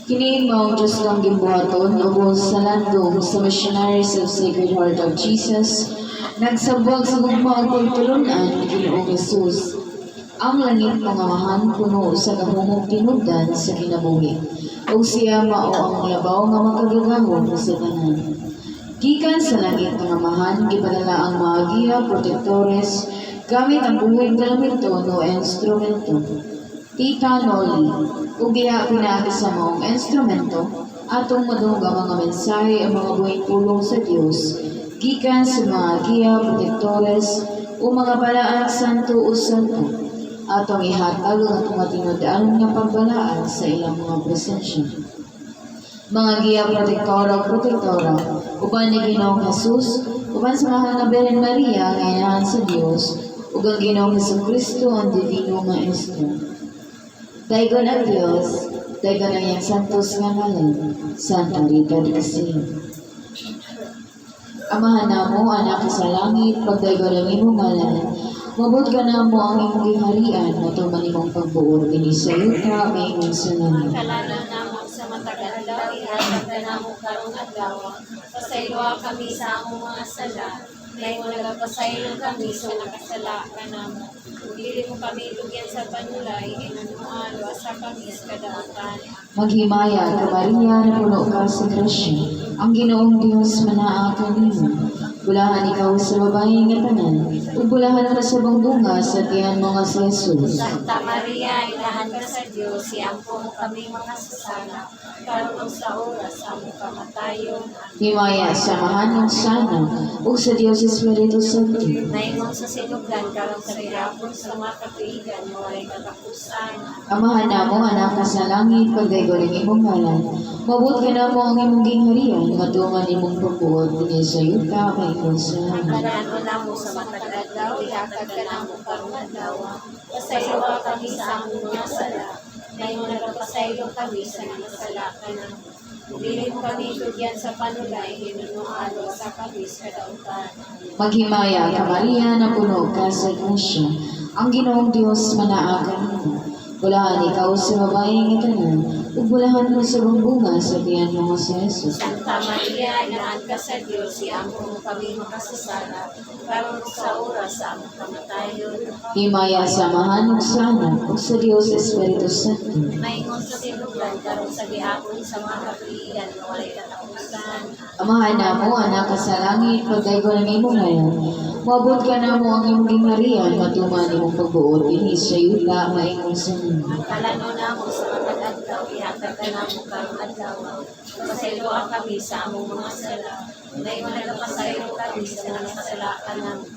Kini mao Diyos lang gimbuhaton ubos sa landong sa Missionaries of Sacred Heart of Jesus, nagsabwag sa gugma ug pagtulunan ni Ginoong Hesus. Ang langit mga mahan puno sa gahumong tinubdan sa kinabuhi, ug siya mao ang labaw nga makagagahom sa tanan. Gikan sa langit mga mahan gipadala ang mga giya protektores gamit ang buhing galamito no instrumento. Tita Noli, ug diha pinaagi sa maong instrumento, atong madungog ang mga mensahe ang mga buhing pulong sa Dios, gikan sa mga giya protektores o mga balaan santo o santo, atong ihatag ang atong matinudaan nga pagbalaan sa ilang mga presensya. Mga giya protektora o protektora, uban ni Ginoong Hesus, uban sa mahal na Beren Maria, nga inahan sa Dios, ug ang Ginoong Hesukristo ang Divino Maestro. Daigon ang Diyos, daigon ang iyang santos nga ngalan, Santa Rita de Casio. Amahan namo, anak sa langit, pagdaigon ang imong ngalan, mabot ka namo ang imong giharian, matuman imong pagbuor, binisayuta, may imong sunan. Kalanan namo sa matagal daw, ihatag ka namo karong adlaw, pasayloa kami sa among mga sala, may mo nagapasaylo kami sa nakasala ka namo. Dili mo kami lugyan sa panulay, inanuan, wasa kami sa kadautan. Maghimaya ka Maria na puno ka sa grasya, ang Ginoong Diyos manaa ka nimo. Bulahan ikaw sa babae nga tanan, ug bulahan mo sa bunga sa tiyan mo nga si Jesus. Santa Maria, ilahan ka sa Diyos, iampo mo kami mga sasala, karon sa oras sa among kamatayon. Himaya sa mahanong sana, ug sa Diyos Espiritu Santo. Naingon sa sinugan, karon sa gihapon sa mga katuigan, walay katapusan. Amahan namo, anak ka sa langit, pagdaigon ang imong ngalan. Mabot ka namo ang imong gingharian, matuman imong pagbuot, binisayuta, may imong sunan. Karano namo sa matag adlaw, ihatag ka namo karong adlaw. Pasaylo kami sa among mga sala, ngayon nagapasaylo kami sa mga sala ka namo. Dili mo kami lugyan sa panulay, hinunualo sa kami sa kadautan. Maghimaya ka Maria na puno ka sa grasya, ang Ginoong Diyos manaa ka nimo. Bulahan ikaw sa babae nga tanan, ug bulahan mo sa bunga sa tiyan mo nga si Jesus. Santa Maria, inahan ka sa Diyos, iampo mo kami makasasala, karon sa oras sa among kamatayon. Himaya sa mahanong sana, ug sa Diyos Espiritu Santo. Maingon sa sinugan, karon sa gihapon sa mga katuigan, na walay katapusan. Amahan namo, anak ka sa langit, pagdaigon ang imong ngayon. Mabot ka namo ang imong gingharian, matuman imong pagbuot, binisayuta, may imong sunan. Kalano namo sa matag adlaw, ihatag ka namo karong adlaw. Pasayloa kami sa among mga sala, ngayon nagapasaylo kami sa mga sala ka namo.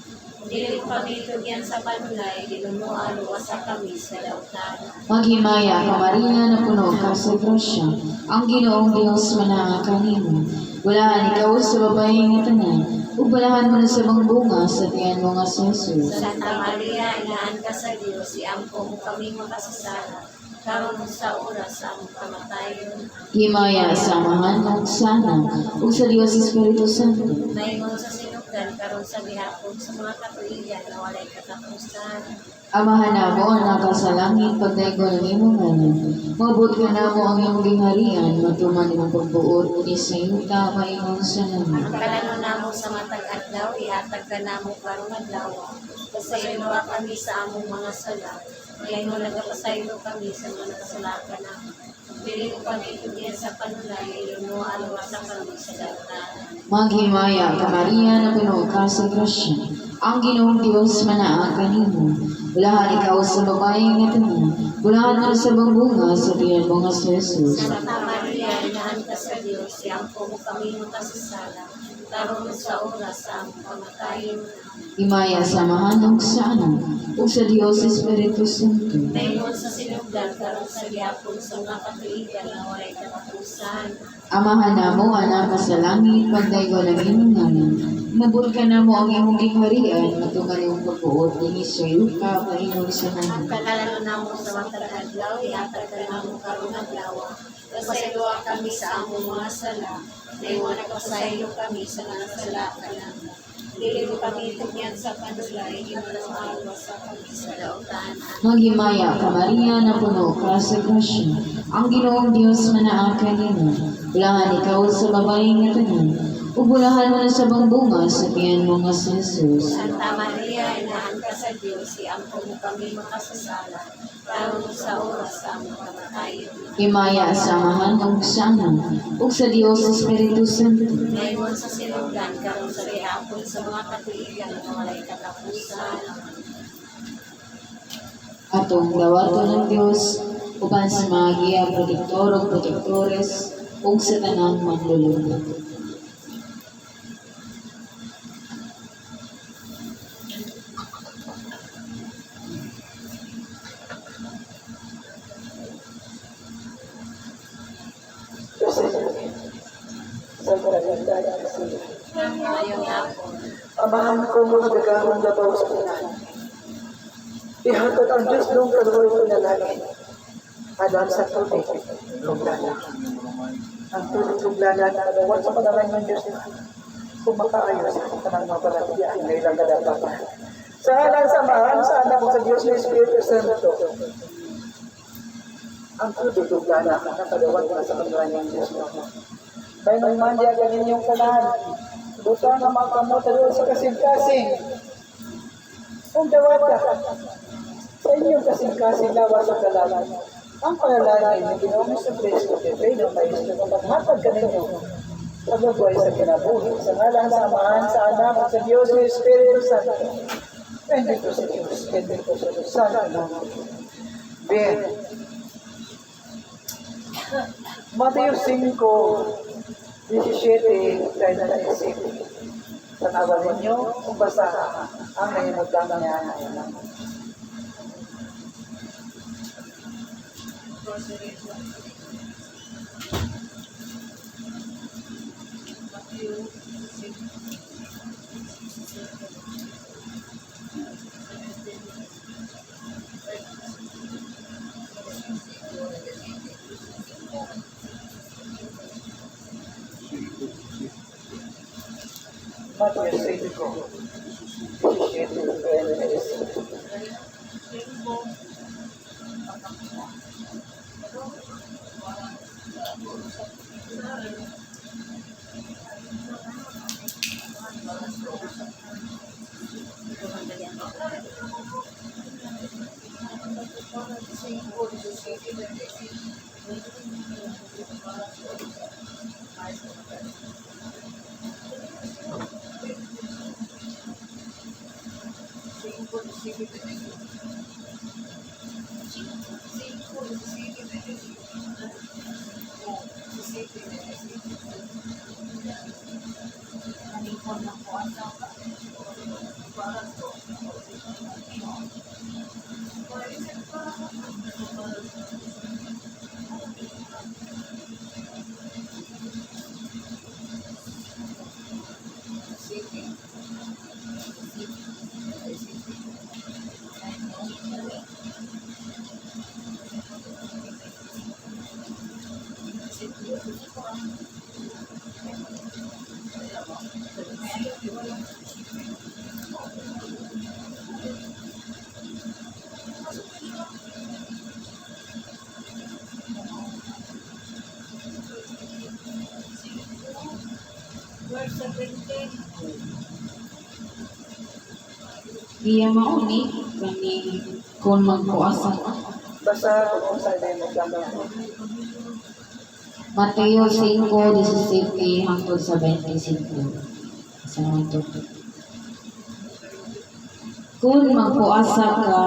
Dili kami lugyan sa panulay, hinunuan, wasa kami sa dautan. Maghimaya ka Maria na puno ka sa grasya, ang Ginoong Diyos manaa ka nimo. Bulahan ikaw sa babae nga tanan, ug bulahan mo na sa bunga sa tiyan mo nga si Jesus. Santa Maria, inahan ka sa Diyos, iampo mo kami makasasala, karon sa oras sa among kamatayon. Himaya sa mahanong sana, ug sa Diyos Espiritu Santo. Naingon sa sinugan, karon sa gihapon sa mga katuigan, na walay katapusan. Amahan namo, anak ka sa langit, pagdaigon ang imong ngalan. Mabot ka namo ang imong gingharian, matuman imong pagbuot, binisayuta, may imong sunan. Kalano namo sa matag adlaw, ihatag ka namo karong adlaw. Pasaylo kami sa among mga sala, ngayon nagapasaylo kami sa mga kasalakan namo. Dili ko kami lugyan sa panulay, hinunuan, wasa kami sa dautan. Maghimaya ka Maria na puno ka sa grasya, ang Ginoong Diyos manaa ka nimo. Bulahan ikaw sa babae nga tanan, bulahan mo sa bunga sa tiyan mo nga si Jesus. Santa Maria, inahan ka sa Diyos, iampo mo kami makasasala, karon sa oras sa among kamatayon. Himaya sa mahanong sana, ug sa Diyos Espiritu Santo. Naingon sa sinugdan, karon sa gihapon sa mga katuigan, na walay katapusan. Amahan namo, anak ka sa langit, pagdaigon ang imong ngalan. Mabot ka namo ang imong gingharian, matuman imong pagbuot, binisayuta, may imong sunan. Kalalo namo sa matag adlaw, ihatag ka namo karong adlaw. Pasaylo kami sa among mga sala, naingon nagpasaylo kami sa mga sala ka namo. Dili mo kami tugyan sa panulay, ginoo awa sa kami sa daotan. Maghimaya ka Maria na puno ka sa grasya. Ang Ginoong Dios manaa nimo. Bulahan ikaw sa babaeng nga tanan. Ug bulahan mo na sa bunga sa tiyan mo nga si Jesus. Santa Maria, inahan ka sa Diyos, iampo mo kami makasasala, karon sa oras sa among kamatayon. Himaya sa Amahan ug sa Anak ug sa Dios Espiritu Santo. Ngayon sa sinugdan, karon sa rehapon sa mga katuigan ng walay katapusan. Atong dawaton ng Dios uban sa mga giya protektor ug protektores ug sa tanang manlulunod. Sa karandayan sila. Ngayong hapon, Amahan ko mga dagahong labaw sa unan. Ihatod ang Diyos nung kaluoy ko na langit. Alam sa tubig, luglana. Ang tubig luglana na nagawad sa panalang ng Diyos na kumakaayos ang kanang mga palatiyaan na ilang kadapatan. Sa halang samahan, sa anak mo sa Diyos na Espiritu Santo, ang tubig luglana na nagawad na sa panalang ng Diyos na may nangmandya ka ninyong kanan. Butang ang mga kamuta doon sa kasing-kasing. Kung dawat ka, sa inyong kasing-kasing lawas sa kalalan, ang panalangin na ginawa sa Kristo, kay ng Maestro, na maghatag ka ninyo sa buhay sa kinabuhi, sa ngalan sa Amahan, sa Anak, at sa Diyos ng Espiritu Santo. Bendito sa Diyos, bendito sa Diyos, Santo. Bien. Mateo 5, 17, tayo na naisip. Tanawan ninyo kung basa ang nahinagdang niya. Mateo 5, 17, tayo na naisip. Iya mauni kami kung magpuasa. Basta kung sa tayo magdamang. Mateo 5:17 hangtod sa 25. Sa mga ito. Kung magpuasa ka,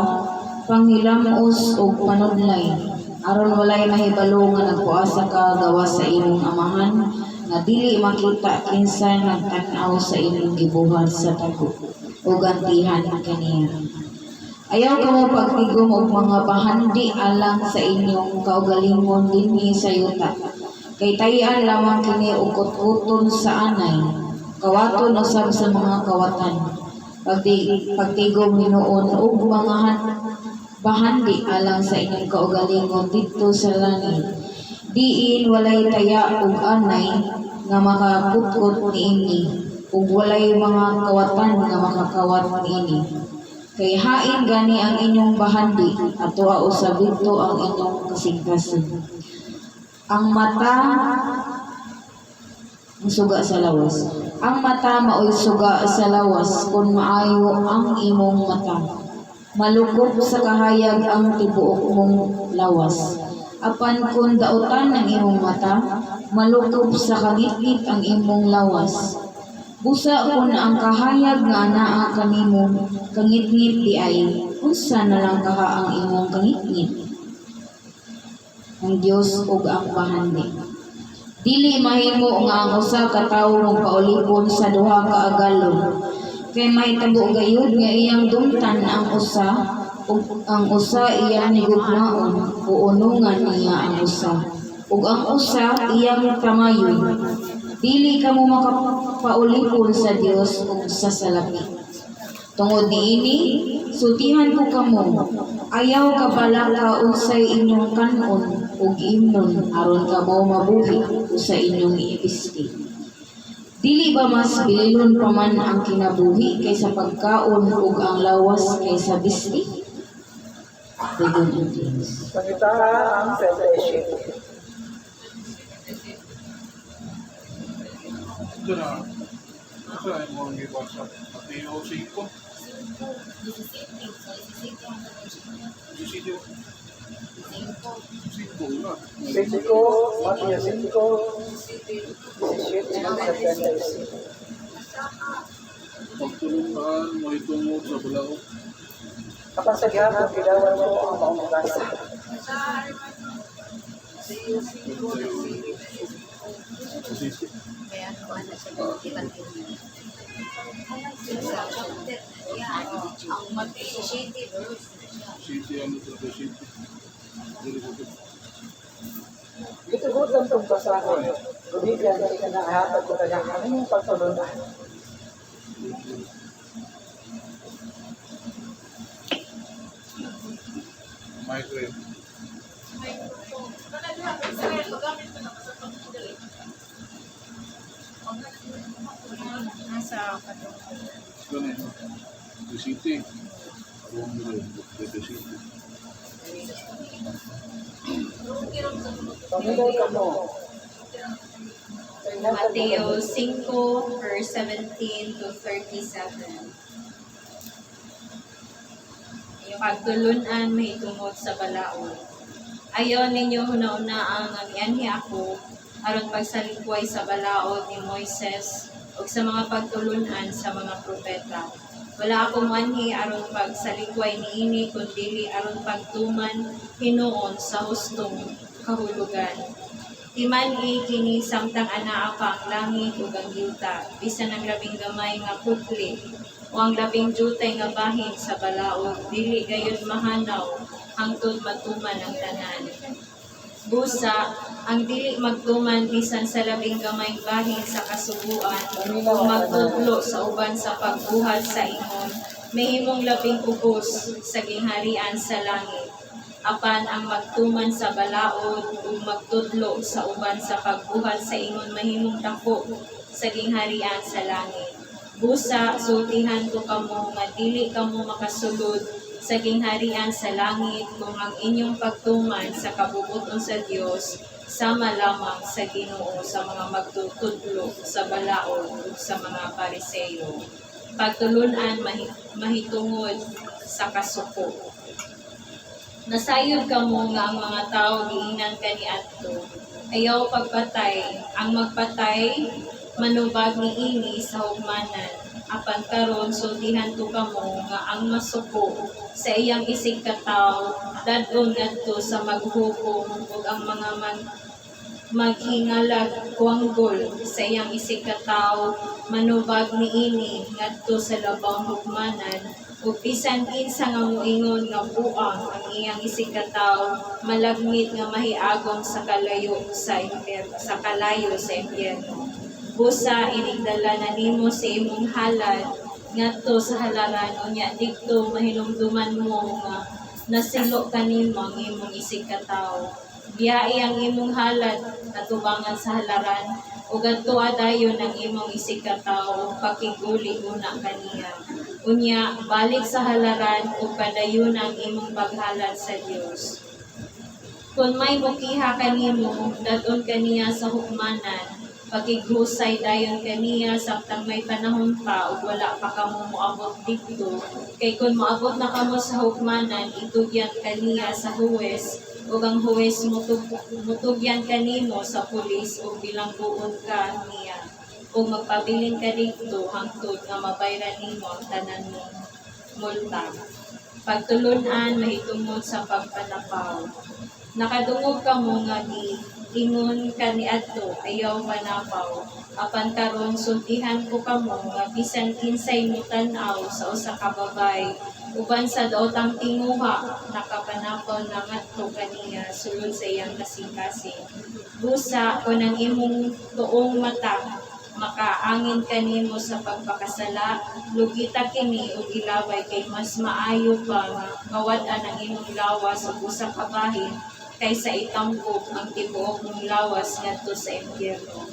panghilamos o panudlay, aron walay mahibalo nga nagpuasa ka gawa sa imong amahan, nga dili makita kinsa nagtan-aw sa imong gibuhat sa tago o gantihan kaniya. Ayaw ka mo pagtigom og mga bahandi alang sa inyong kaugalingon dinhi sa yuta. Kay tayan lamang kini ukot-uton sa anay, kawaton usab sa mga kawatan. Pagtigom hinuon og mga bahandi alang sa inyong kaugalingon didto sa langit. Diin walay taya ug anay nga makakutkot niini. ug walay mga kawatan nga makakawat niini. Kay hain gani ang inyong bahandi at tuwa usab dito ang inyong kasingkason. Ang mata suga sa lawas. Ang mata maoy suga sa lawas kung maayo ang imong mata. Malukop sa kahayag ang tibuok mong lawas. Apan kung dautan ng imong mata, malukop sa kangitngit ang imong lawas. Busa kung ang kahayag nga anaa kanimo kangitngit di ay, unsa na lang kaha ang imong kangitngit? Ang Dios ug ang bahandi. Dili mahimo nga ang usa ka tawo magpaulipon sa duha ka agalon. Kay mahitabo gayud nga iyang dumtan ang usa ug ang usa iyang nigugmaon o unungan niya ang usa. Ug ang usa iyang kamayon. Dili kamo makapaulipon sa Dios ug sa salapi. Tungod niini, sultihan ko kamo. Ayaw ka bala ka unsay inyong kanon ug imnon aron kamo mabuhi sa inyong iipisti. Dili ba mas bililon pa man ang kinabuhi kaysa pagkaon ug ang lawas kaysa bisti? Dagon ang Dios. Pangitaha ang fellowship. Ito na. Ito na yung mga gibasa. Mateo 5. 17. 5 na. 5, Mateo 5, 17 hanggang 35. Pagtulungan, mahitungod sa balao. Kapag sa gihapon, kilawan mo ang maong grasa. Sisi. Sisi, ano ito? Sisi. Dili ko ito. Ito gutom itong basahan. Gumigyan, hindi ka nakahatag ko kanya. Ano yung pagtulungan? Migraine. Ganun. Sisi. Arong nila. Sisi. Pamilay ka mo. Mateo 5 verse 17 to 37. Yung pagtulunan mahitungod sa balaod. Ayaw ninyo huna-una ang amianhi ako aron pagsalikway sa balaod ni Moises o sa mga pagtulunan sa mga propeta. Wala akong manhi aron pagsalikway niini kundi aron pagtuman hinuon sa hustong kahulugan. Timan-i kini samtang anaa pa ang langit ug ang yuta, bisan ang labing gamay nga putli o ang labing jutay nga bahin sa balaod, dili gayud mahanaw hangtod matuman ang tanan. Busa, ang dili magtuman bisan sa labing gamay bahin sa kasubuan o magtudlo sa uban sa pagbuhat sa ingon, mahimong labing ubos sa gingharian sa langit. Apan ang magtuman sa balaod o magtudlo sa uban sa pagbuhat sa ingon mahimong dako sa gingharian sa langit. Busa, sultihan ko kamo nga dili kamo makasulod sa gingharian sa langit kung ang inyong pagtuman sa kabubuton sa Dios sama lamang sa Ginoo sa mga magtutudlo sa balaod ug sa mga Pariseo. Pagtulunan mahitungod sa kasuko. Nasayod kamo nga ang mga tao giingnan kaniadto. Ayaw pagpatay, ang magpatay manubag niini sa hugmanan. Apan karon sultihan to kamo nga ang masuko sa iyang isig ka tawo dadon ngadto sa maghukom ug ang mga maghingalag kuanggol sa iyang isig ka tawo manubag niini ngadto sa labang hugmanan. Ug bisan kinsa nga moingon nga buang ang iyang isig ka tawo malagmit nga mahiagom sa kalayo sa kalayo sa impyerno. Busa inigdala na nimo sa imong halad ngadto sa halaran unya didto mahinumduman mo nga nasilo kanimo ang imong isig ka tawo Biyai ang imong halad atubangan sa halaran, ug adto adayon ang imong isig ka tawo ug pakiguli una kaniya. Unya, balik sa halaran ug padayon ang imong paghalad sa Dios. Kung may mukiha kanimo, dadon kaniya sa hukmanan, pakighusay dayon kaniya samtang may panahon pa ug wala pa kamo moabot didto. Kay kung moabot na kamo sa hukmanan, itugyan kaniya sa huwes, ug ang huwes mutugyan kanimo sa pulis ug bilangguon ka niya. Ug magpabilin ka didto hangtod nga mabayran nimo ang tanan mong multa. Pagtulun-an mahitungod sa pagpanapaw. Nakadungog ka mo nga ingon ka ni adto ayaw manapaw. Apan karon sultihan ko kamo nga bisan kinsay mo tan-aw sa usa ka babay uban sa daotang tinguha nakapanapaw na ngadto kaniya sulod sa iyang kasing-kasing. Busa kun ang imong tuong mata makaangin kanimo sa pagpakasala, lugita kini ug ilaway kay mas maayo pa nga kawad-an ang imong lawas ug usa ka bahin kaysa itambok ang tibuok mong lawas ngadto sa impyerno.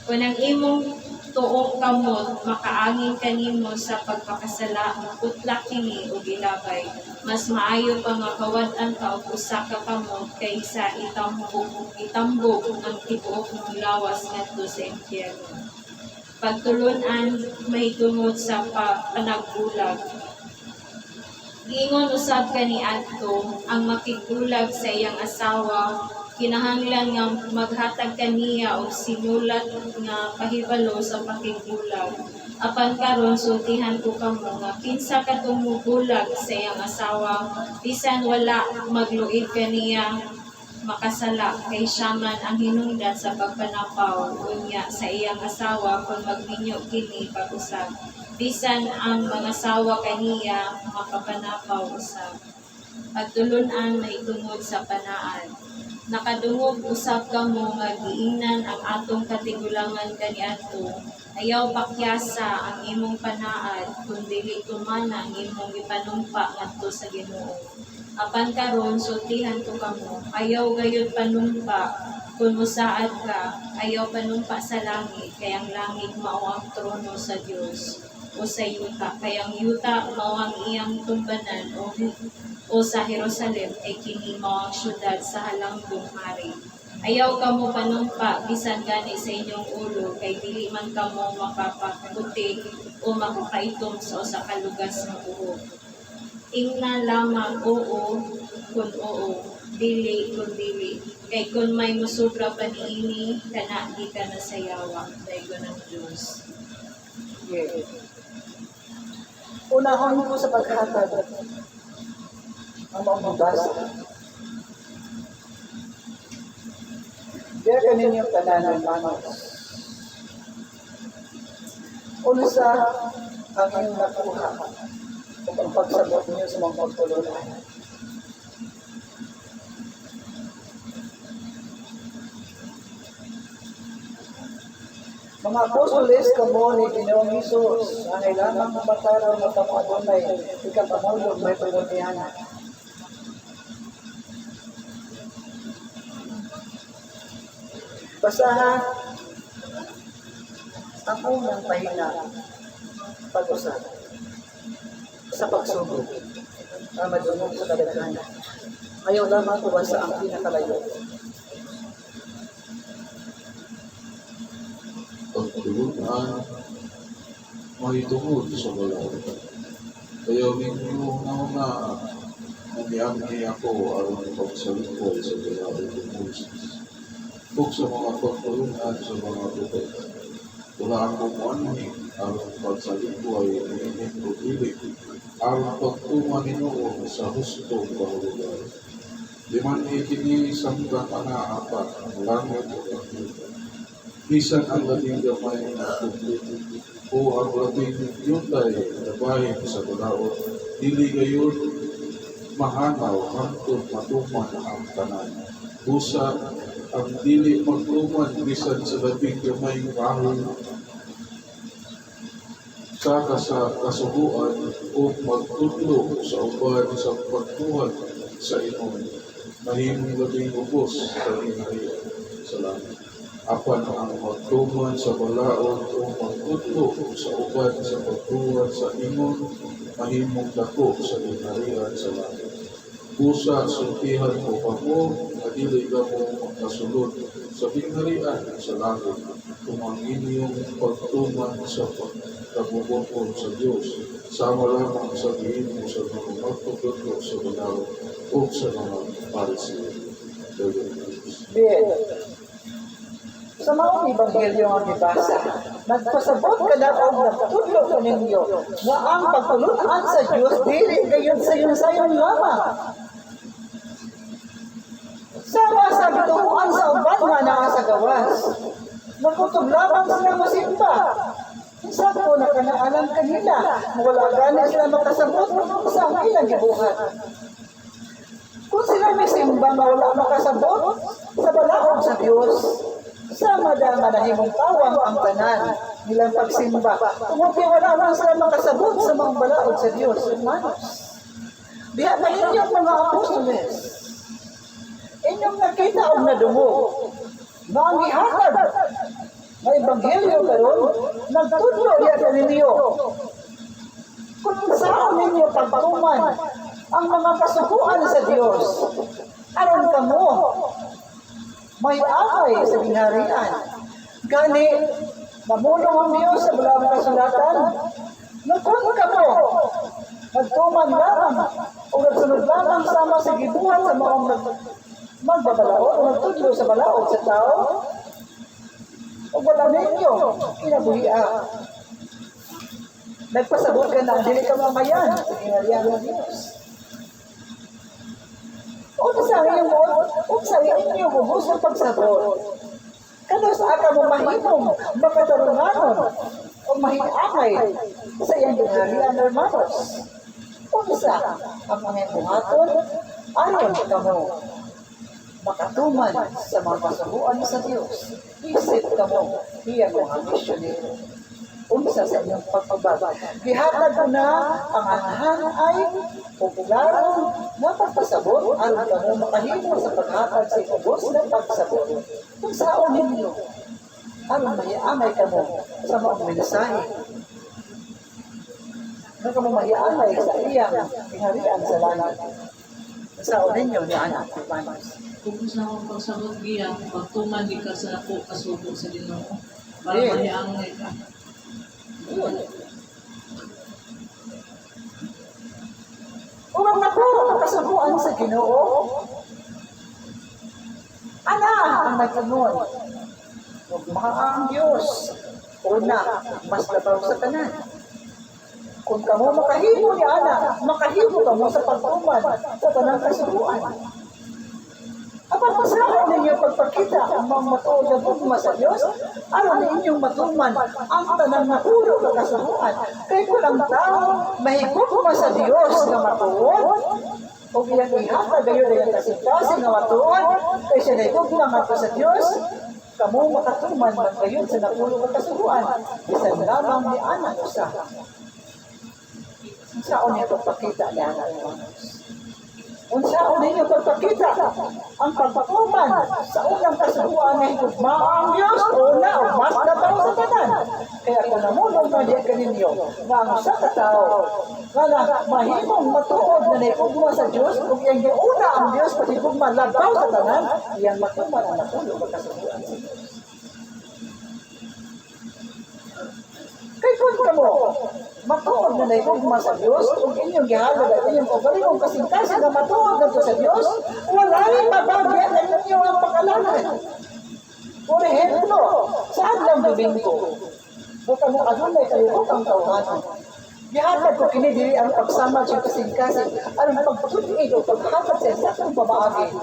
Kung ang imong tuong kamot makaangin kanimo sa pagpakasala, utlak kini ug ilabay. Mas maayo pa nga kawad-an ka og usa ka kamot kaysa itambok ang tibuok mong lawas ngadto sa impyerno. Pagtulun-an mahitungod sa panagbulag. Giingon usab kani adto ang makigulag sa iyang asawa kinahanglan nga maghatag kaniya og sinulat nga pahibalo sa pakigulag. Apan karon sultihan ko kamo nga kinsa katong mubulag sa iyang asawa bisan wala magluid kaniya makasala kay siya man ang hinungdan sa pagpanapaw unya sa iyang asawa kung magminyo kini pag-usab. Bisan ang mangasawa kaniya makapanapaw usab. Pagtulun-an mahitungod sa panaan. Nakadungog usab kamo nga giingnan ang atong katigulangan kaniadto. Ayaw pakyasa ang imong panaad kung dili tumana ang imong ipanumpa ngadto sa Ginoo. Apan karon sultihan ko kamo, ayaw gayud panumpa kung musaad ka, ayaw panumpa sa langit, kay ang langit mao ang trono sa Dios o sa yuta, kay ang yuta mao ang iyang tumbanan o sa Jerusalem ay kini mao ang syudad sa halangbong hari. Ayaw kamo panumpa bisan gani sa inyong ulo, kay dili man kamo mapapaputi o makakaitom sa usa ka lugas nga buhok. Ingna lamang oo kun oo, dili kun dili. Kay kun may musobra pa niini, kana di ka nasayawa. Daygo ng Diyos. Yes. Unahon mo sa paghatag ang mga mabasa. Diya kaninyong tanan ng manos. Unsa ang iyong nakuha o ang pagsagot niyo sa mga pagtulungan. Mga apostoles kamo ni Ginoong Hesus, ang ilamang mamataraw na kamo adunay, ikapamulog may pagmutihanan. Basahan ang unang pahina pag-usap sa pagsubok na madungog sa kadaghanan. Ayaw lamang kubasa ang pinakalayo. Pagtulungan may tungod sa balay. Kaya ninyo na nag-iangay ako aron pagsalikoy sa balay ng Moses. Kung sa mga pagtulungan sa mga bukay, wala akong anhing aron pagsalikoy ng inyong pagbilig, aron pagtungan ninyo sa hustong kahulugan. Liman ikini sanggang anaapat ang langit o kakita. Bisan ang lating gamay na kubli o ang lating yutay na bahin sa balaod, dili gayon mahanaw hangtod matuman ang tanan. Busa ang dili magtuman bisan sa lating gamay bahon saka sa kasubuan o magtutlo sa uban sa pagtuhan sa inon. mahimong labing ubos sa inariyan sa langit. Apan ang magtuman sa balaod o magtudlo sa uban sa pagtuwan sa ingon, mahimong dako sa inariyan sa langit. Busa sultihan ko kamo, nga dili kamo makasulod sa binharian sa langit, kung ang inyong pagtuman sa pagkabubukol sa Diyos, sama lamang sa gihimo sa mga magtutudlo sa balaod o sa mga parisiyo. Bien. Sa mga Ebanghelyo ang gibasa, nagpasabot ka na o nagtudlo ko ninyo nga ang pagtulunan sa Diyos dili gayon sayon-sayon lamang. Sama sa bituan sa uban nga naa sa gawas. Nakutob lamang sila mosimba. Sakto na kanaanan kanila, wala gani sila makasabot sa ang ilang gibuhat. Kung sila may simba na wala makasabot sa balaod sa Diyos, sama dama na himong tawang ang tanan nilang pagsimba. Kung wala lang sila makasabot sa mga balaod sa Diyos, hermanos. Diha ba inyong mga apostoles? Inyong nakita o nadungo na ang ihatag na Ebanghelyo karon nagtudlo niya sa ninyo. Kung saan ninyo pagtuman ang mga kasubuan sa Diyos, aron kamo may akay sa binarian. Gani, mamulong ang Diyos sa bulang kasulatan, nagkun kamo, nagtuman lamang o nagsunod lamang sama sa gibuhat sa mga magbabalaod o nagtudlo sa balaod sa tao, o wala ninyo, kinabuhian. Nagpasabot ka na, dili ka mamayan sa binarian ng Diyos. O sa inyo mo gusto pagsabot. Kano sa aka mo mahimong makatarunganon o mahiamay sa iyang binarian, hermanos. Unsa ang mga buhaton ayon kamo makatuman sa mga kasubuan sa Diyos. Isip kamo iyang mga misyonero. Unsa sa inyong pagpababa. Gihatag ko na ang anhan ay popularong na pagpasabot aron kamo makahimo sa paghatag sa ubos ng pagsabot. Kung saan ninyo, aron mahiamay kamo sa mga mensahe. Nang kamo mahiamay sa iyang pingharian sa langit. Kung saan ninyo ni anak hermanos. Kung sa akong pagsabot giya, pagtuman di ka sa ako kasubo sa Ginoo para Yeah. maniangay ka. Kung na po ang kasabuan sa Ginoo, ana ang nagkanon. Huwag ang Diyos. Una, mas labaw sa tanan. Kung kamo makahimo ni ana, makahimo kamo sa pagtuman sa tanang kasabuan. Apan masarap ninyo pagpakita ang mga matuod na bugma sa Diyos, aron ninyong matuman ang tanang napulo ng kasabuan. Kaya kung ang tao mahigugma sa Diyos na matuod, o iyang ihatag gayon na yung kasing-kasing na matuod, kaya siya nahigugma nga sa Diyos, kamo makatuman ng gayon sa napulo ng kasabuan, isang lamang ni anak usa. Saan niya pagpakita ni anak Hermanos? Unsaon ninyo pagpakita ang pagpatuman sa unang kasubuan na higugma ang Diyos una o mas nataw sa tanan. Kaya kung namulong na diyan kaninyo na ang sa katao na mahimong matuod na nahigugma sa Diyos kung iyang giuna ang Diyos pati higugma labaw sa tanan, iyang matuman ang natulog ang kasubuan sa Diyos. Kaya kung kamo, matuod na naigugma sa Diyos, kung inyong gihalad at inyong kabalimong kasing-kasing na matuod na sa Diyos, wala rin mabagyan na ninyo ang pakalanan. Por ejemplo, saan lang Domingo? Kung kamo adunay kayo ang tawhanan. Gihatag ko kinidiri ang pagsama sa kasing-kasing, ang pagtutuig o paghatag sa isang pamaagi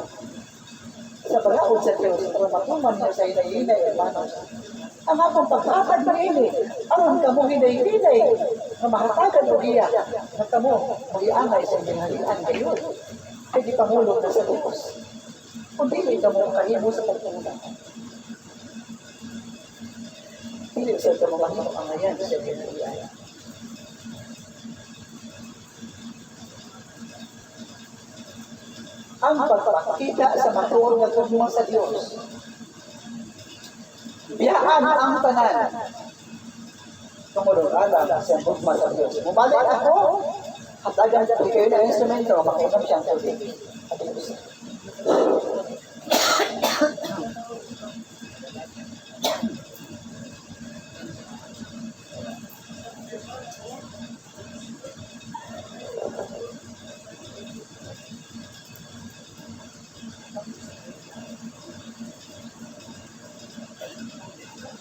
sa pag-aod sa Diyos, para matuman niya sa inay-inay, hermanos. Ang akong paghatag na ini, aron kamo hinay-hinay, na mahatagan o giya, na kamo mag-iangay sa inihalian kayo. Kaya di pamulog na sa Diyos. Kung dili kamo kahimo sa pagpunta. Hindi sa ito mga pangayan sa inihalian. ang pagpakita sa matuod na tugma sa Dios. Biyaan ang tanan. Tungod alam sa tugma sa Dios. Mubalik ako, hatagan sa kayo na instrumento, makainom siyang tubig.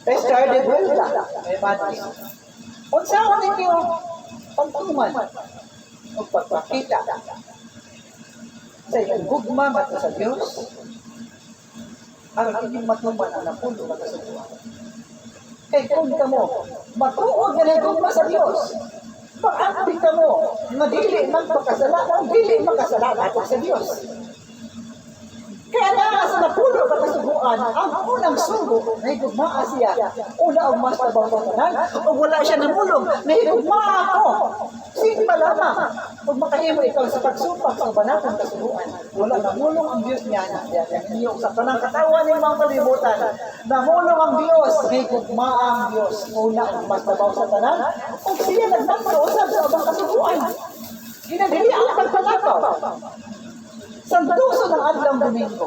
Started well may madness. Unsa man ninyo pagtuman o pagpakita sa iyong gugma mato sa Dios, aron inyong matuman ang napulo mato sa Dios. Kay kung kamo matuod nga gugma sa Dios, pag-akti kamo nga dili man pagkasala, dili makasala nato sa Dios. Kaya na sa napulo katasubuan, ang unang sugo, nahigugmaa siya. Una ang mas tabaw-tabanan, o wala siya namulong, nahigugmaa ako. Sige lamang, kung makahimo ikaw sa pagsupak sa banatang kasubuan, wala namulong ang Diyos niya. Yan sa kanang katawan ng mga kalibutan, namulong ang Diyos, nahigugmaa ang Diyos. Una ang mas tabaw sa tanan, o siya nagmagsausap sa abang kasubuan. Ginadili ang pagpanakaw. Santuso ng adlang Domingo.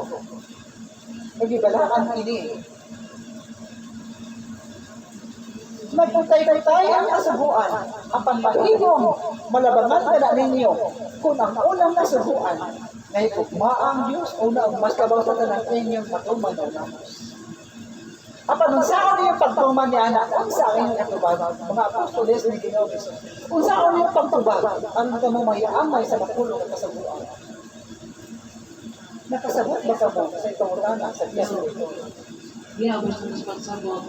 Nagibalaan ini. Nagputay-putay ang kasubuan. Apan mahimong malabangan ka na ninyo kung ang unang nasubuan na ikugma ang Diyos o na mas kabaw sa tanang inyong patuman o namos. Apan kung saan yung pagtuman niya na kung saan yung katubag, mga apostoles ni Ginoo Jesus, kung saan yung pagtubag, ang kamo mayaamay sa makulong at kasubuan. Nakasabot ba ka mo sa itong urana sa Diyan? Iya, gusto mas pagsabot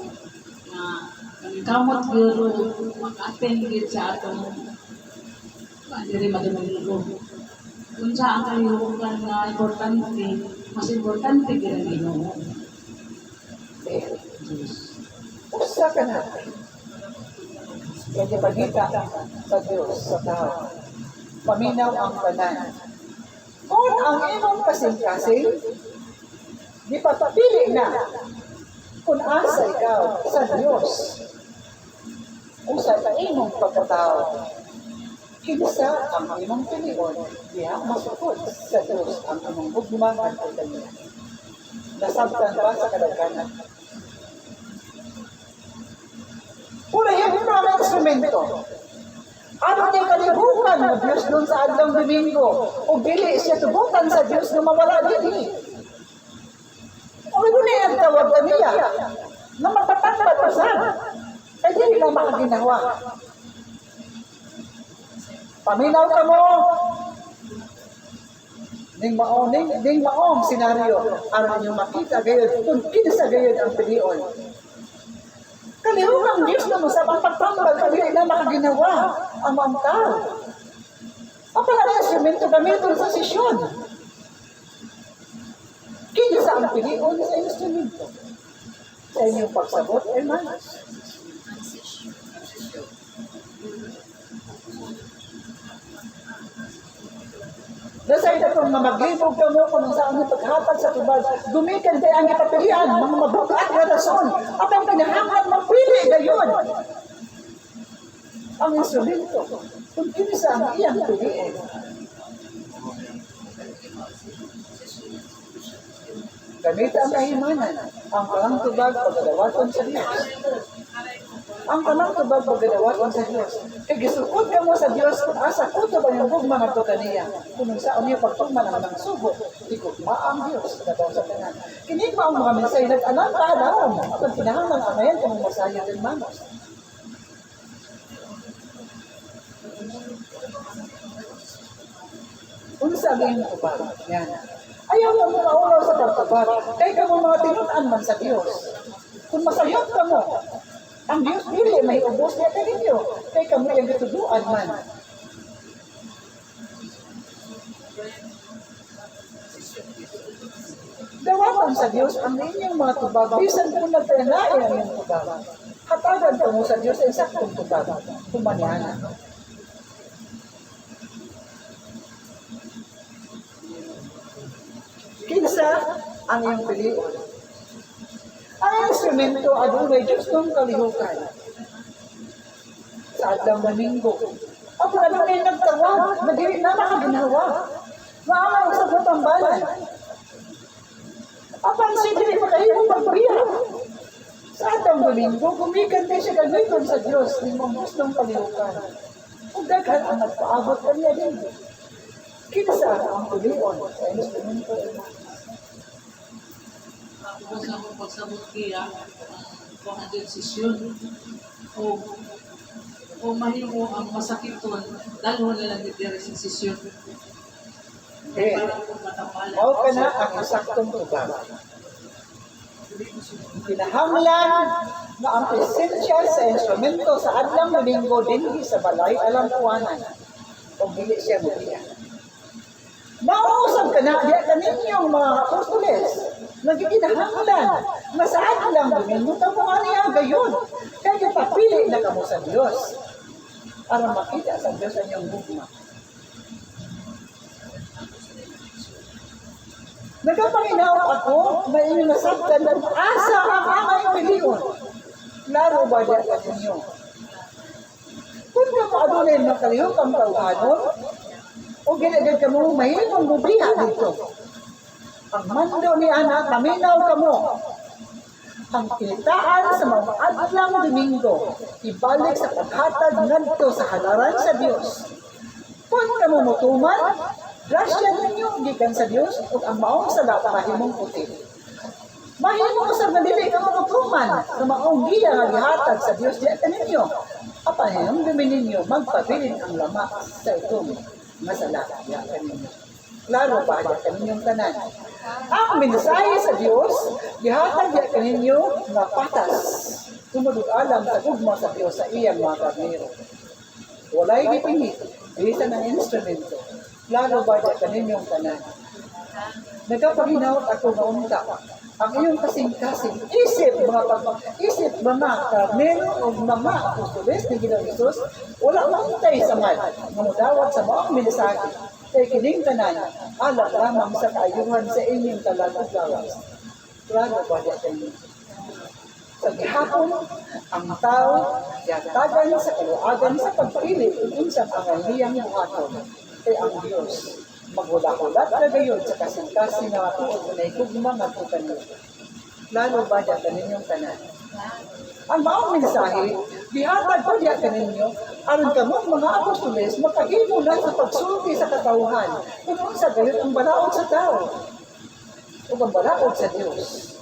na kamot guro mag-attend sa atong diri madumulugo. Kung saan kayo na importante, mas importante kaya Ginoo. Usa ka na. Kaya pagkita sa Diyos, sa tao. Paminaw ang tanan. Kung ang imong kasing-kasing, di papapili na kung asa ikaw sa Diyos o sa imong pagkatao. Kinsa ang imong pilion, diha masukod sa Diyos ang imong bugma at pagkanya. Nasabtan ba sa kadagkanan? Pura yan yung mga instrumento. Ano niya kalibukan na Diyos doon sa adlang Domingo? O bili siya tubutan sa Diyos na mawala din. O ito na yung tawag kaniya na mapatangkat pa saan. Ay di lang makaginawa. Paminaw ka mo. Ning maong senaryo. Aron yung makita gayod. Kung kinsa gayod ang pilion. Kalihukan Diyos na mo sa pagtambal kami na makaginawa ang mga tao. Ang pala instrumento gamitin sa sesyon. Kinsa ang pilion sa instrumento. Sa inyong pagsabot, hermanos. Nasa ito kung maglibog ka mo kung saan ang paghatag sa tubag, gumikan kayo ang ipapilian, mga mabukat na rason, at ang pinahangad magpili gayon. Ang instrumento, kung kinisa ang iyang piliin. Gamit ang kahimanan, ang palang tubag pagdadawaton sa Diyos. Ang palang tubag pagdadawaton sa Diyos. Kaya gisukod ka mo sa Diyos kung asa ko ba yung gugma nga to kaniya. Kung saan niya pagtugma naman ng sugo, ikugma ang Diyos na daw sa tanan. Kinig mo ang mga mensay nag-anak ka alam. At ang pinahangang amayan kung masaya din manos. Kung sabihin ko ba, yan. Ayaw mo mga ulaw sa pagtubag. Kaya ka mo mga tinutan man sa Diyos. Kung masayot ka mo, ang Diyos dili may ubos niya ka ninyo. Kaya ka mo yung gituduan man. Dawakan sa Diyos ang inyong mga tubag. Bisan kung nagtanay ang inyong tubag. Hatagan ka mo sa Diyos ay saktong tubag. Kumanyana. kinsa ang iyong pilion. Ang instrumento adunay Diyos ng kalihukan. Sa Adlang Domingo, ako na doon ay nagtawag, nagiri na nakaginawa. Maamang sa katambalan. Apan siya dili pa kayo magpahirap. Sa Adlang Domingo, gumikan din siya kagayton sa Diyos ng mga gustong kalihukan. Kung daghan ang nagpaabot kanya din. Kinsa ang pilion sa instrumento. Ako sa akong pagsabot kaya, kung ang desisyon, o mahimo ang masakiton, dalho na lang dito sa desisyon. Eh, Para kung matapalan. mao ka na ang saktong tubag. Kinahanglan na ang presensya sa instrumento sa Adlang Domingo dinhi sa balay alam kuwanan. Kung dili siya mutiya. Nauusap ka na, diya kaninyong mga apostoles, nagkinahanglan, na sa Adlang Domingo, tamo nga niya gayon. Kaya papili na kamo sa Diyos para makita sa Diyos ang iyong bugma. Nagapanginaw ako na inyong nasabtan ng asa ang amay piliyon. Laro ba diya ka ninyo? Kung ka paadunay ng kalihok ang tauhanon, o ginagad ka mo, mahimong bubiha dito. Ang mando ni anak, paminaw ka mo. Ang kinitaan sa mga Adlang Domingo, ibalik sa paghatag ngadto sa halaran sa Diyos. Kung ka mo mutuman, grasya ninyo, gikan sa Diyos, ug ang maong sala mahimong puti. Mahimong sa madili ka mamutuman, sa maong giya nga gihatag sa Diyos, diya ka ninyo. Apahayong dumi ninyo, magpabilin ang lama sa itong masala, diya ka ninyo. Klaro ba, diya ka ninyong tanan. Ang mensahe sa Diyos, gihatag diya ka ninyo nga patas. Sumudog alam sa gugma sa Diyos sa iyang mga karnero. Walay gipingit, bisa ng instrumento. Klaro ba diya ka ninyong tanan. Nagkapaginaw ako nga unta. Ang iyong kasing-kasing isip mga karnero o mga apostoles ni Ginoong Hesus, wala mauntay sa man, mamudawat sa mga mensahe. Kay kining tanan, alam lamang sa kaayuhan sa inyong talatag lawas. Klaro ba diya kayo? Sa gihapon, ang tao, yatagan sa kaluagan sa pagpili kung unsang ang hiyang buhaton. Kay ang Diyos, maghulat-hulat na gayon sa kasing-kasing na matuod na ikugma nga po kanyo. Lalo ba diya kaninyong tanan? Ang maong mensahe, dihatag ko diya kaninyo, aron kamo mga apostoles, makahimo na sa pagsulti sa katauhan, kung sa gayon ang balaod sa tao, o ang balaod sa Diyos.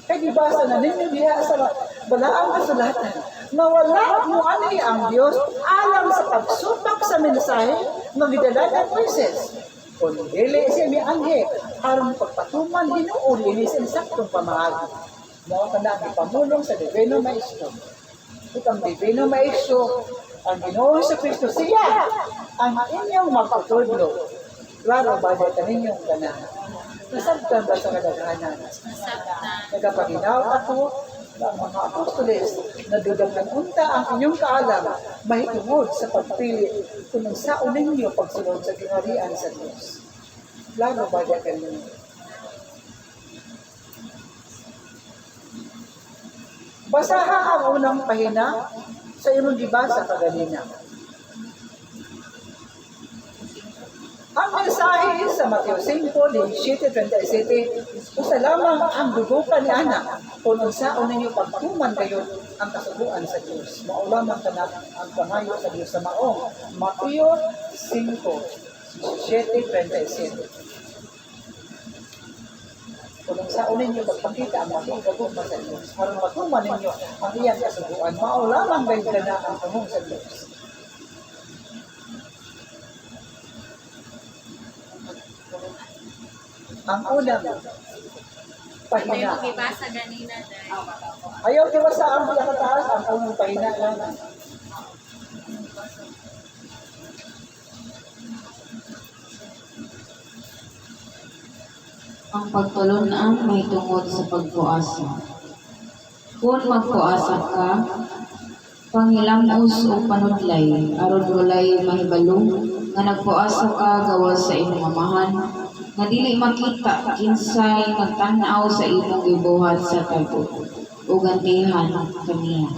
Kaya gibasa na ninyo diya sa balaang kasulatan, na wala mo ani ang Diyos alam sa pagsupak sa mensahe ng gidala ng Moises. Kung dili siya may anghe, aron pagpatuman hinuuli ni sa saktong pamahagi. Mao kana ipamulong sa Divino Maestro. Itong Divino Maestro, ang Ginoong Kristo siya, ang inyong magpatudlo. Klaro ba diya kaninyong tanan? Nasabtan ba sa kadaghanan? Nagapaginaw ako ang mga apostoles na dudagan unta ang inyong kaalam, mahitungod sa pagpili kung saan ninyo pagsunod sa kinarian sa Diyos. Klaro ba diya kaninyo? Basaha ang unang pahina sa inyong gibasa kaganina. Ang mensahe sa Mateo 5:17-27, usa lamang ang dugukan ni anak, kung unsaon ninyo pagtuman kayo ang kasubuan sa Diyos. Mao lamang kana ang pangayo sa Diyos sa maong. Mateo 5:17-27. Kung unsaon ninyo pagpakita ang maong gaguma sa Diyos, aron matuman ninyo ang iyang kasubuan, mao lamang gayud kana ang pangong sa Diyos. Ang unang pahina. Ibasa ganina dahil. Ayaw di ba sa ang pinakataas, ang unang pahina lang. Ang pagtulon-an may tungod sa pagpuasa. Kung magpuasa ka, panghilamos o panudlay, aron walay mahibalo, nga nagpuasa ka gawas sa imong amahan, nga dili makita kinsay nagtan-aw sa imong gibuhat sa tago, ug gantihan kaniya.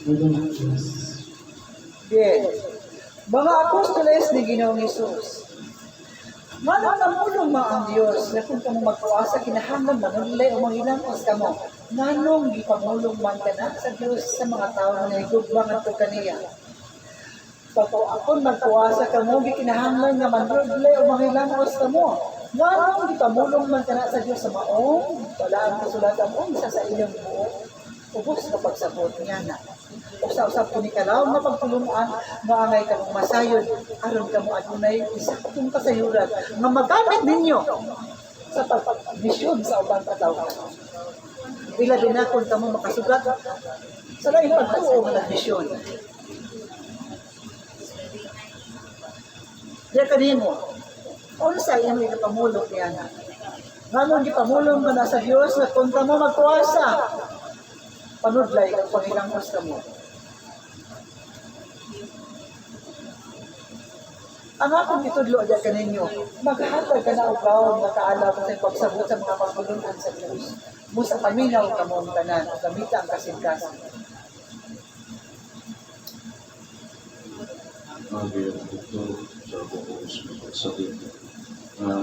Ulo ng Diyos. Yes. Mga apostoles ni Ginoong Hesus, manang namulong mga ang Diyos na kung kamo magpuasa kinahanglan manulay o manghilangos kamo. Nganong gipamulong man ka na sa Diyos sa mga tao na nagugmang at kaniya. Pag ako magpuasa kamo, gikinahanglan nga manulay o manghilangos kamo. Nganong gipamulong man ka na sa Diyos sa maong, wala ang kasulatan mo, isa sa inyong buo. Ubos na pagsabot niya na. Usa-usap ko ni kalaw na pagtulungan nga angay kamong masayod aron kamo adunay isa kong kasayuran nga magamit ninyo sa pagmisyon sa ubang katao. Bila din ako kamo makasugat sa lain pagtuo nga nagmisyon. Diya kanino, unsa iyang ipamulong niya na. Nganong gipamulong ka na sa Diyos na kung kamo magpuasa, panudlay ang pangilangos kamo. Ang akong itudlo dyan kaninyo, maghatag ka na ugaw na kaalam sa pagsabot sa mga pagpulungan sa Diyos. Musa paminaw ka mo ang tanan, gamita ang kasingkasan. Lagi ang doktor sa bukas magsasabi na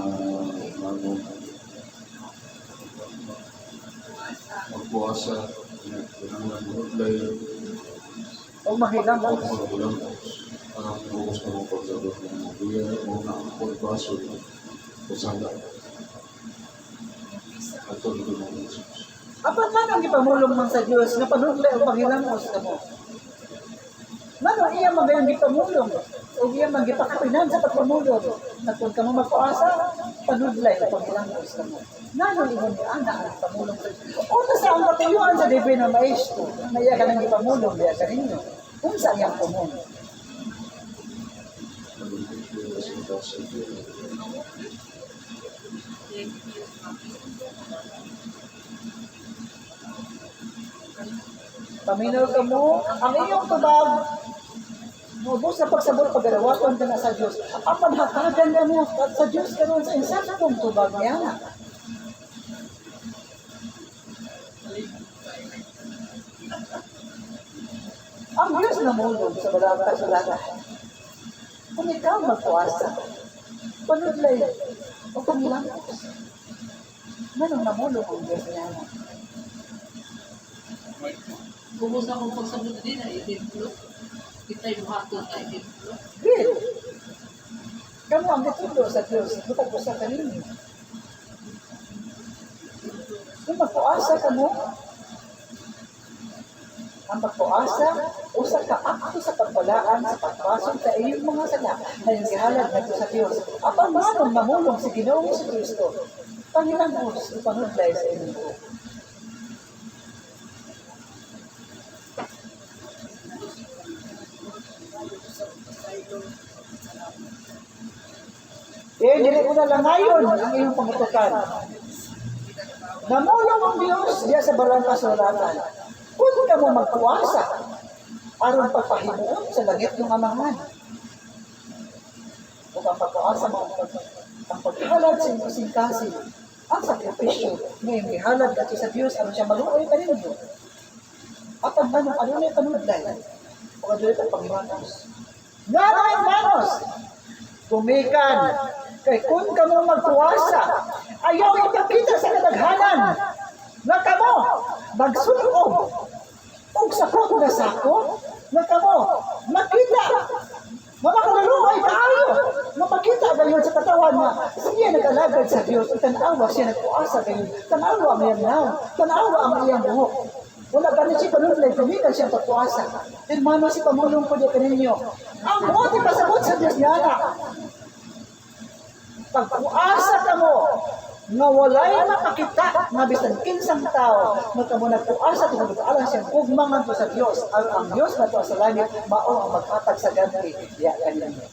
magpuasa, kailangan magulay, O mahilang o magulangos. Ang bukas na mong pagsabot ng mga buya o na ang pagbaso o sanda. At ito ng Jesus. apat man ang ipamulong man sa Diyos na panudlay o panghilangos ka mo. Nano iya magayang gipamulong o iya magipakapinan sa pagpamulong na kung ka mo magpuasa, panudlay o panghilangos ka mo. Nano ibon ni Ana ang pamulong sa Diyos. O sa ang katuyuan sa Divina Maestro na iya ka nang ipamulong, iya ka ninyo. Kung saan iyang pumulong. Paminaw ka mo, ang iyong tubag, mubos na pagsabot pagdarawaton ka na sa Diyos. Ang panhatagan na mo sa Diyos karon sa insaktong tubag niya na. Ang Diyos na mulog sa balawang kasulatan. Kung ikaw magpuasa, panudlay o pangilangos. Ganun namulog ang Diyos niya na. Ubos na akong pagsabot din na itemplo. Kita'y buhaton na itemplo. Real. Kamu ang gitulo sa Diyos, butag ko sa kanino. Kung magpuasa ka mo, ang pagpuasa, usa ka akto sa pagpalaan sa pagpasok sa iyong mga sala na yung gihalad na sa Diyos. Apang manong namulong si Ginoong si Kristo, Panginoon ipanudlay sa inyong buo. Dili ko na lang ngayon ang iyong pangutukan. Namulong ang Diyos diya sa barang kasulatan. Kung ka mo magpuasa, aron pagpahimuon sa langit ng amahan. Kung ang pagpuasa mo, ang paghalad sa iyong kasing-kasing, ang sakripisyo, ngayong ihalad ka sa Diyos, aron siya maluoy ka ninyo. At ang manong alunay panudlay, o adulay ang Panginoos. Ngayon, manos, tumikan, kay kung ka mo magpuasa, ayaw ipakita sa kadaghanan, nga kamo, magsunog, og sakot na sako, nga kamo, makita, mamakaluluay kaayo, nga makita gayon sa katawan nga, siya nag-alagad sa Diyos, tanawa siya nagpuasa gayon, tanawa ang iyang naw, tanawa ang iyang buhok. Wala ganit siya panudlay, tumikan siya pagpuasa. Hermano, si pamulong ko diya kaninyo, ang buhok ipasabot sa Diyos niya na, pagpuasa ka mo, nga walay makakita nga bisan kinsang tao nga kamo nagpuasa tungod alang siyang ugmangan to sa Dios ang Dios na to sa langit mao ang maghatag sa ganti ya kanino.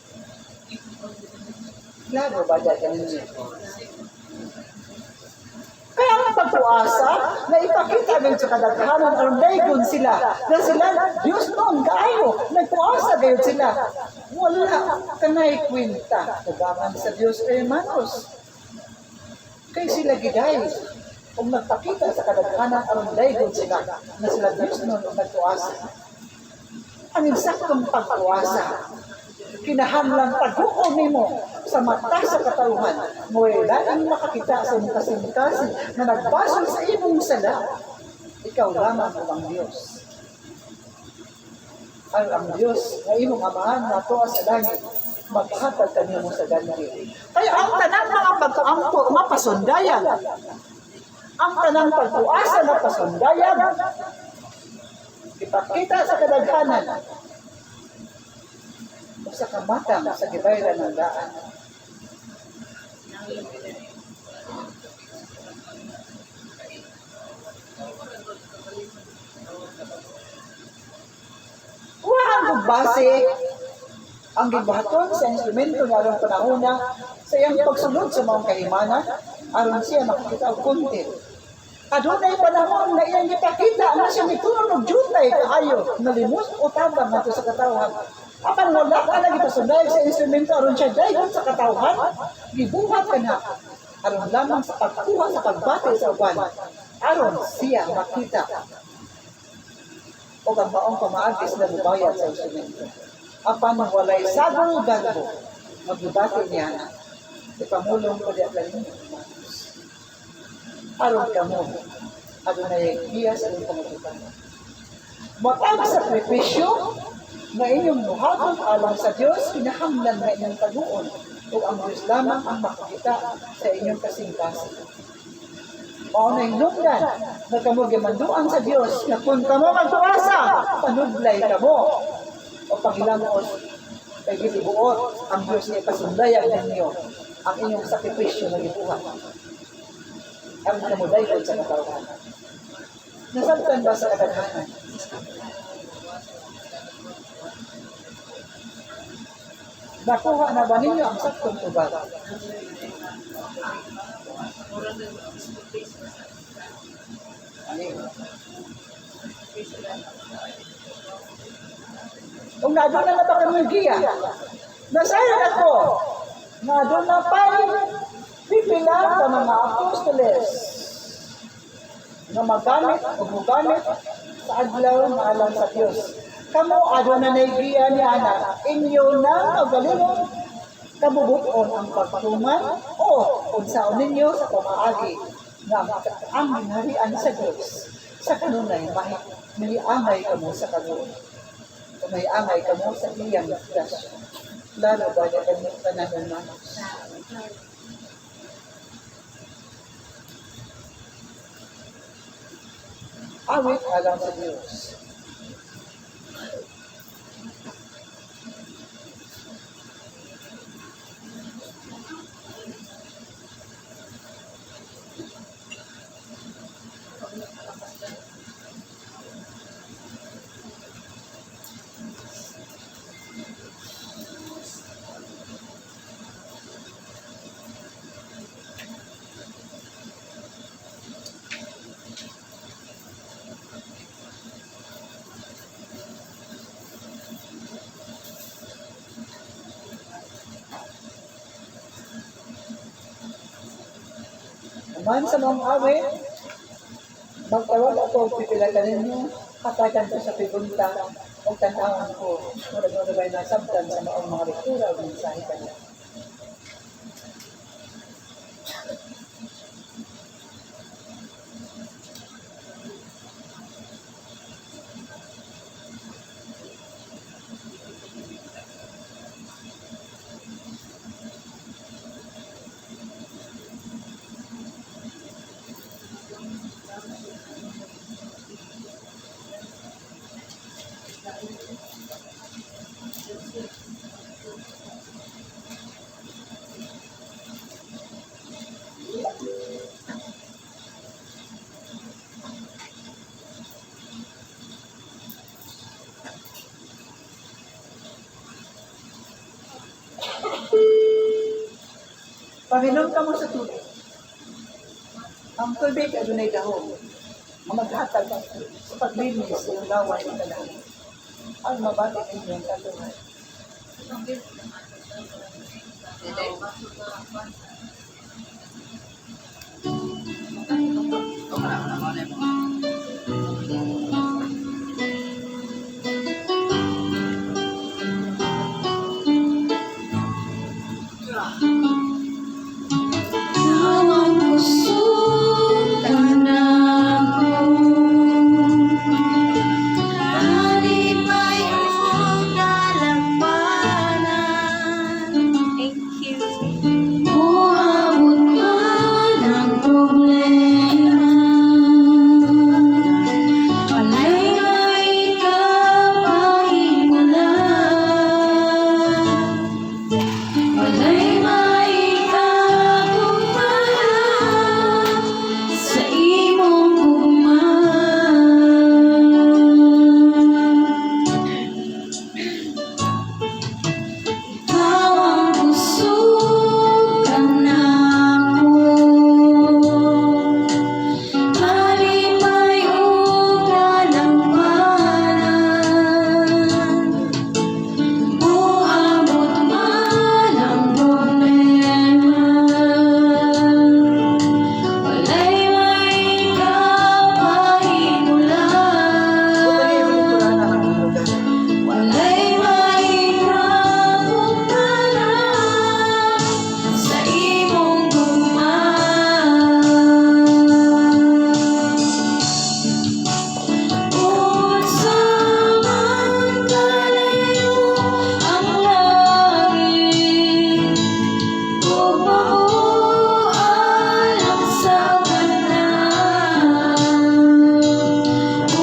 Klaro ba dyan kanino? Kaya ang pagpuasa na ipakita gayon sa kadaghanan aron daygon sila na sila Dios noon kaayo nagpuasa gayon sila Wala ka na'y kwenta. Tugangan sa Diyos kay Manos. Kay sila giday. Kung nagpakita sa kadaghanan aron daygod sila na sila Diyos noon ang nagtuasa. Ang insaktong pagtuasa, kinahanglan pag-uon nimo sa mata sa katauhan, mo'y daing makakita sa imong kasing-kasing na nagbasol sa imong sala. Ikaw lamang ang Diyos. Ang Diyos na imong amahan na tuwa sa langit, maghatag kanimo sa ganito. Kaya ang tanang mga pagkaampo, mapasundayan. Ang tanang pagtuasa na pasundayan, ipakita sa kadaghanan, o sa kamatang sa gibayran ng daan. Ang base ang gibahaton sa instrumento nga aron panahona sa iyang pagsunod sa mga kahimanan aron siya makakita og content. Adunay panahon na iyang gipakita na siya mitulog og jutay kaayo nalimos o tabang nato sa katawhan. Apan wala ka na gipasunday sa instrumento aron siya dayon sa katawhan, gibuhat ka na aron lamang sa pagkuha sa pagbati sa uban aron siya makita o ang maong pamaagis na lubayad sa instrumento. Apan walay sagol galbo, magbibati niya na. Ipamulong ko diya kanino. Aron ka mo, adunay biya sa iyong pangatutan. Matag sakripisyo na inyong muhatod alang sa Diyos, kinahanglan na inyong taguon o ang Diyos lamang ang makakita sa inyong kasing-kasing. O na hinungdan na kamo gimanduan sa Diyos na kung kamo magtuasa, panudlay kamo o pagilangos kay gilibuot ang Diyos na ipasundayan ninyo ang inyong sakripisyo na gibuhat. Ang kamudayon sa katawhan. Nasabtan ba sa kadaghanan? Nakuha na ba ninyo ang saktong tubag? Kung nadun na ba kami giya, nasayang ako, nadun na pa pipila ka mga apostoles na magamit o mugamit sa adlaw na alam sa Diyos. Kamu adun na naigiya ni Ana, inyo na magalimong kabubuton ang pagtuman o kung saan ninyo sa pamaagi na ang ginharian sa Diyos. Sa kanunay, may angay kamo sa kanon. Kung may angay kamo sa iyang grasya. Lalo ba na kanyang panahon na? Awit alam sa Diyos. Man sa mga awit, magtawag ako, pipila ka ninyo, hatagan ko sa pigunta, o tanawan ko, mula ba na sabtan sa mga lektura o mensahe kanya. Paminom ka mo sa tubig. Ang tubig ay dunay dahon. Ang maghatag sa paglinis ng lawan ng talaan. Ang mabati ng iyong katuhan. Okay.